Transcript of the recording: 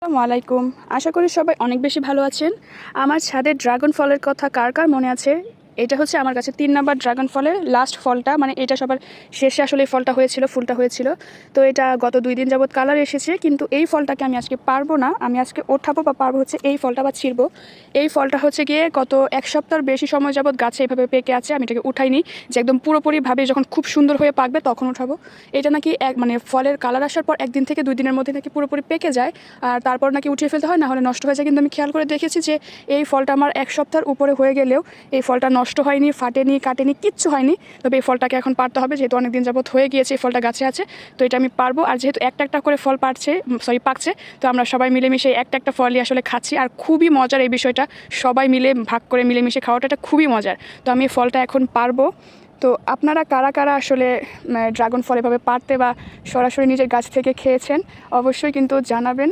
আসসালামু আলাইকুম। আশা করি সবাই অনেক বেশি ভালো আছেন। আমার ছাদের ড্রাগন ফলের কথা কার কার মনে আছে? এটা হচ্ছে আমার কাছে ৩ নাম্বার ড্রাগন ফলের লাস্ট ফলটা, মানে এটা সবার শেষে আসলে এই ফলটা হয়েছিল, ফুলটা হয়েছিল। তো এটা গত ২ দিন যাবৎ কালার এসেছে, কিন্তু এই ফলটাকে আমি আজকে পারবো না। আমি আজকে ওঠাবো বা পারবো হচ্ছে এই ফলটা বা ছিঁড়বো। এই ফলটা হচ্ছে গিয়ে গত ১ সপ্তাহের বেশি সময় যাবৎ গাছে এভাবে পেকে আছে। আমি এটাকে উঠাইনি, যে একদম পুরোপুরিভাবে যখন খুব সুন্দর হয়ে পাকবে তখন উঠাবো। এটা নাকি মানে ফলের কালার আসার পর ১ দিন থেকে ২ দিনের মধ্যে নাকি পুরোপুরি পেকে যায়, আর তারপর নাকি উঠিয়ে ফেলতে হয়, না হলে নষ্ট হয়ে যায়। কিন্তু আমি খেয়াল করে দেখেছি যে এই ফলটা আমার ১ সপ্তাহের উপরে হয়ে গেলেও এই ফলটা নষ্ট হয়নি, ফাটেনি, কাটেনি, কিচ্ছু হয়নি। তবে এই ফলটাকে এখন পারতে হবে, যেহেতু অনেক দিন যাবত হয়ে গিয়েছে এই ফলটা গাছে আছে। তো এটা আমি পারবো। আর যেহেতু একটা একটা করে ফল পাকছে, তো আমরা সবাই মিলেমিশে একটা একটা ফলই আসলে খাচ্ছি। আর খুবই মজার এই বিষয়টা, সবাই মিলে ভাগ করে মিলেমিশে খাওয়াটা এটা খুবই মজার। তো আমি এই ফলটা এখন পারবো। তো আপনারা কারা কারা আসলে ড্রাগন ফল এভাবে পারতে বা সরাসরি নিজের গাছ থেকে খেয়েছেন অবশ্যই কিন্তু জানাবেন।